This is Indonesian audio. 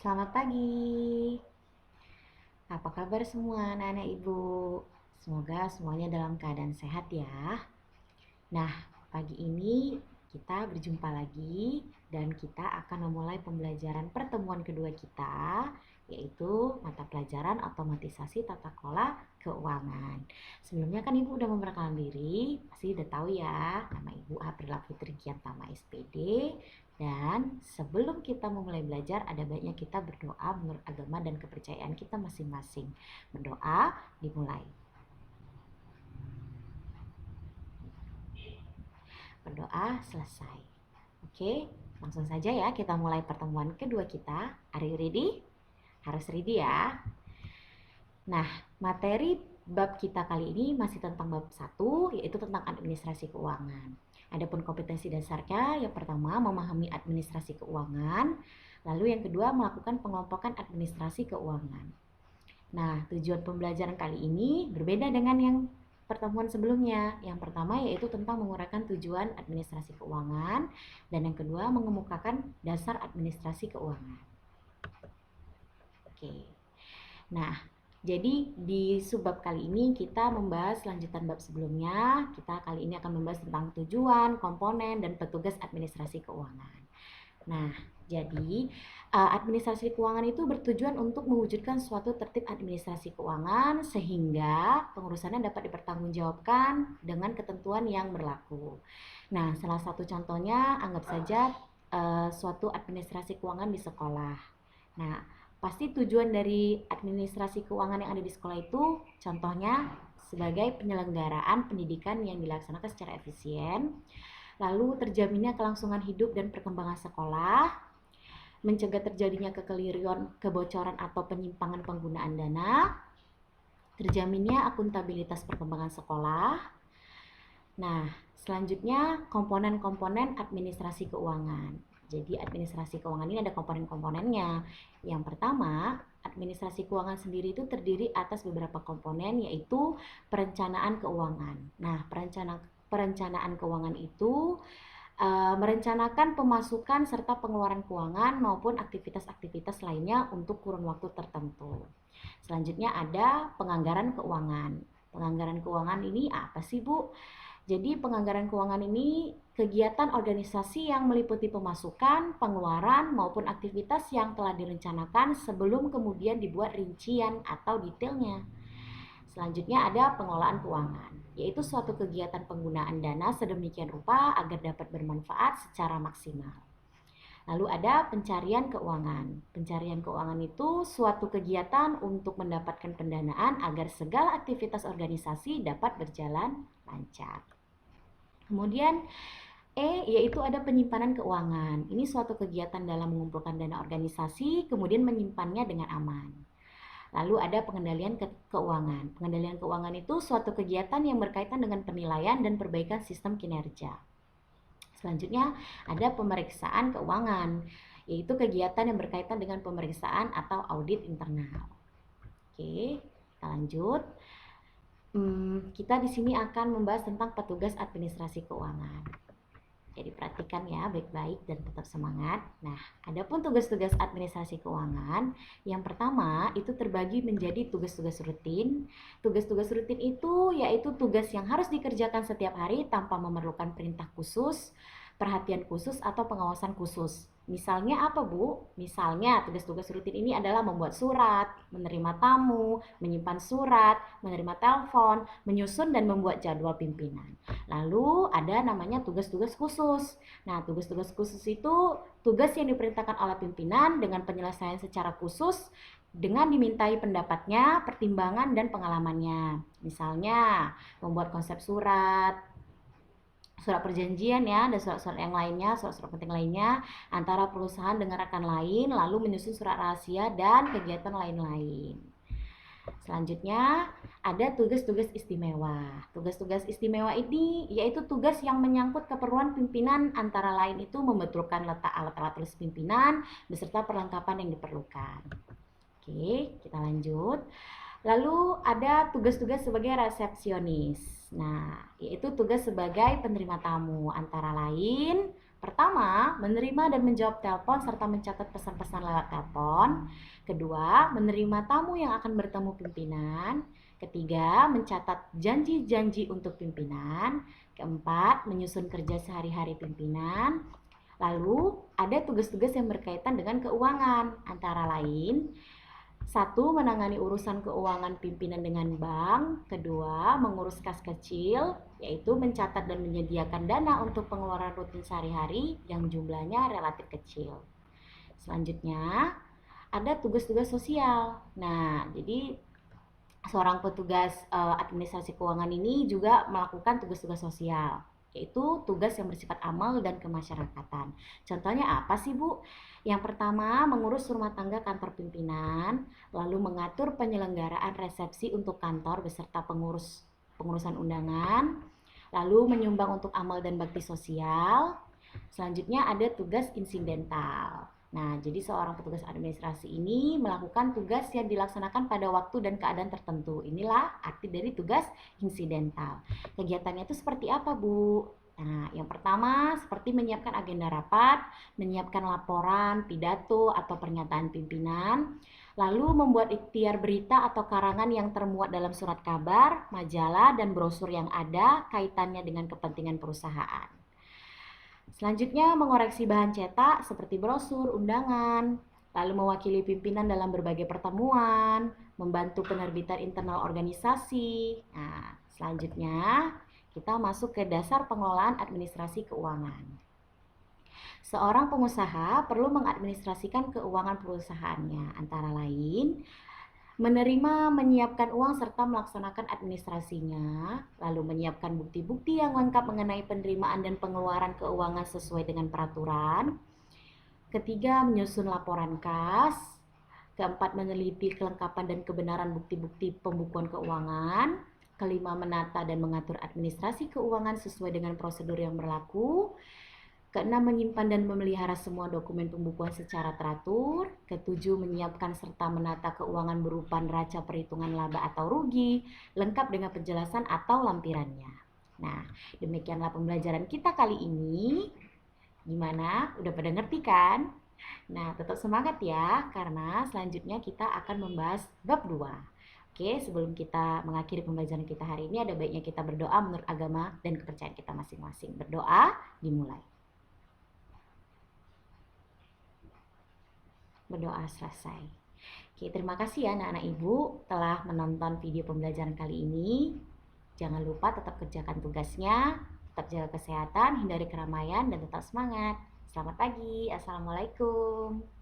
Selamat pagi. Apa kabar semua anak-anak ibu? Semoga semuanya dalam keadaan sehat ya. Nah, pagi ini kita berjumpa lagi dan kita akan memulai pembelajaran pertemuan kedua kita, yaitu mata pelajaran otomatisasi tata kelola keuangan. Sebelumnya kan ibu udah memperkenalkan diri, pasti udah tahu ya, nama ibu April Putri Giantama SPD. Dan sebelum kita memulai belajar, ada baiknya kita berdoa menurut agama dan kepercayaan kita masing-masing. Berdoa, dimulai. Berdoa selesai. Oke, langsung saja ya kita mulai pertemuan kedua kita. Are you ready? Harus ready ya. Nah, materi bab kita kali ini masih tentang bab 1, yaitu tentang administrasi keuangan. Adapun kompetensi dasarnya, yang pertama memahami administrasi keuangan, lalu yang kedua melakukan pengelompokan administrasi keuangan. Nah, tujuan pembelajaran kali ini berbeda dengan yang pertemuan sebelumnya. Yang pertama yaitu tentang menguraikan tujuan administrasi keuangan, dan yang kedua mengemukakan dasar administrasi keuangan. Oke. Nah, jadi di subbab kali ini kita membahas lanjutan bab sebelumnya. Kita kali ini akan membahas tentang tujuan, komponen, dan petugas administrasi keuangan. Nah, jadi administrasi keuangan itu bertujuan untuk mewujudkan suatu tertib administrasi keuangan sehingga pengurusannya dapat dipertanggungjawabkan dengan ketentuan yang berlaku. Nah, salah satu contohnya anggap saja suatu administrasi keuangan di sekolah. Nah, pasti tujuan dari administrasi keuangan yang ada di sekolah itu contohnya sebagai penyelenggaraan pendidikan yang dilaksanakan secara efisien, lalu terjaminnya kelangsungan hidup dan perkembangan sekolah, mencegah terjadinya kekeliruan, kebocoran atau penyimpangan penggunaan dana, terjaminnya akuntabilitas perkembangan sekolah. Nah, selanjutnya komponen-komponen administrasi keuangan. Jadi administrasi keuangan ini ada komponen-komponennya. Yang pertama, administrasi keuangan sendiri itu terdiri atas beberapa komponen, yaitu perencanaan keuangan. Nah, perencanaan keuangan itu merencanakan pemasukan serta pengeluaran keuangan maupun aktivitas-aktivitas lainnya untuk kurun waktu tertentu. Selanjutnya ada penganggaran keuangan. Penganggaran keuangan ini apa sih, Bu? Jadi penganggaran keuangan ini kegiatan organisasi yang meliputi pemasukan, pengeluaran, maupun aktivitas yang telah direncanakan sebelum kemudian dibuat rincian atau detailnya. Selanjutnya ada pengelolaan keuangan, yaitu suatu kegiatan penggunaan dana sedemikian rupa agar dapat bermanfaat secara maksimal. Lalu ada pencarian keuangan. Pencarian keuangan itu suatu kegiatan untuk mendapatkan pendanaan agar segala aktivitas organisasi dapat berjalan lancar. Kemudian yaitu ada penyimpanan keuangan. Ini suatu kegiatan dalam mengumpulkan dana organisasi, kemudian menyimpannya dengan aman. Lalu ada pengendalian keuangan. Pengendalian keuangan itu suatu kegiatan yang berkaitan dengan penilaian dan perbaikan sistem kinerja. Selanjutnya ada pemeriksaan keuangan, yaitu kegiatan yang berkaitan dengan pemeriksaan atau audit internal. Oke, kita lanjut. Kita di sini akan membahas tentang petugas administrasi keuangan. Jadi perhatikan ya baik-baik dan tetap semangat. Nah, adapun tugas-tugas administrasi keuangan, yang pertama itu terbagi menjadi tugas-tugas rutin. Tugas-tugas rutin itu yaitu tugas yang harus dikerjakan setiap hari tanpa memerlukan perintah khusus, perhatian khusus atau pengawasan khusus. Misalnya apa, Bu? Misalnya tugas-tugas rutin ini adalah membuat surat, menerima tamu, menyimpan surat, menerima telepon, menyusun dan membuat jadwal pimpinan. Lalu ada namanya tugas-tugas khusus. Nah, tugas-tugas khusus itu tugas yang diperintahkan oleh pimpinan dengan penyelesaian secara khusus dengan dimintai pendapatnya, pertimbangan, dan pengalamannya. Misalnya, membuat konsep surat perjanjian ya, dan surat-surat yang lainnya, surat-surat penting lainnya antara perusahaan dengan rekan lain, lalu menyusun surat rahasia dan kegiatan lain-lain. Selanjutnya ada tugas-tugas istimewa. Tugas-tugas istimewa ini yaitu tugas yang menyangkut keperluan pimpinan, antara lain itu membetulkan letak alat-alat tulis pimpinan beserta perlengkapan yang diperlukan. Oke, kita lanjut. Lalu ada tugas-tugas sebagai resepsionis. Nah, yaitu tugas sebagai penerima tamu, antara lain Pertama, menerima dan menjawab telepon serta mencatat pesan-pesan lewat telepon. Kedua, menerima tamu yang akan bertemu pimpinan. Ketiga, mencatat janji-janji untuk pimpinan. Keempat, menyusun kerja sehari-hari pimpinan. Lalu, ada tugas-tugas yang berkaitan dengan keuangan, antara lain satu, menangani urusan keuangan pimpinan dengan bank. Kedua, mengurus kas kecil, yaitu mencatat dan menyediakan dana untuk pengeluaran rutin sehari-hari yang jumlahnya relatif kecil. Selanjutnya, ada tugas-tugas sosial. Nah, jadi seorang petugas administrasi keuangan ini juga melakukan tugas-tugas sosial, yaitu tugas yang bersifat amal dan kemasyarakatan. Contohnya apa sih, Bu? Yang pertama, mengurus rumah tangga kantor pimpinan, lalu mengatur penyelenggaraan resepsi untuk kantor beserta pengurusan undangan, lalu menyumbang untuk amal dan bakti sosial. Selanjutnya ada tugas insidental. Nah, jadi seorang petugas administrasi ini melakukan tugas yang dilaksanakan pada waktu dan keadaan tertentu. Inilah arti dari tugas insidental. Kegiatannya itu seperti apa, Bu? Nah, yang pertama seperti menyiapkan agenda rapat, menyiapkan laporan, pidato, atau pernyataan pimpinan, lalu membuat ikhtiar berita atau karangan yang termuat dalam surat kabar, majalah, dan brosur yang ada kaitannya dengan kepentingan perusahaan. Selanjutnya, mengoreksi bahan cetak seperti brosur, undangan, lalu mewakili pimpinan dalam berbagai pertemuan, membantu penerbitan internal organisasi. Nah, selanjutnya kita masuk ke dasar pengelolaan administrasi keuangan. Seorang pengusaha perlu mengadministrasikan keuangan perusahaannya, antara lain menerima, menyiapkan uang serta melaksanakan administrasinya, lalu menyiapkan bukti-bukti yang lengkap mengenai penerimaan dan pengeluaran keuangan sesuai dengan peraturan. Ketiga, menyusun laporan kas. Keempat, meneliti kelengkapan dan kebenaran bukti-bukti pembukuan keuangan. Kelima, menata dan mengatur administrasi keuangan sesuai dengan prosedur yang berlaku. Keenam, menyimpan dan memelihara semua dokumen pembukuan secara teratur. Ketujuh, menyiapkan serta menata keuangan berupa neraca perhitungan laba atau rugi, lengkap dengan penjelasan atau lampirannya. Nah, demikianlah pembelajaran kita kali ini. Gimana? Udah pada ngerti kan? Nah, tetap semangat ya, karena selanjutnya kita akan membahas bab 2. Oke, sebelum kita mengakhiri pembelajaran kita hari ini, ada baiknya kita berdoa menurut agama dan kepercayaan kita masing-masing. Berdoa, dimulai. Berdoa selesai. Oke, terima kasih ya anak-anak ibu telah menonton video pembelajaran kali ini. Jangan lupa tetap kerjakan tugasnya, tetap jaga kesehatan, hindari keramaian, dan tetap semangat. Selamat pagi, Assalamualaikum.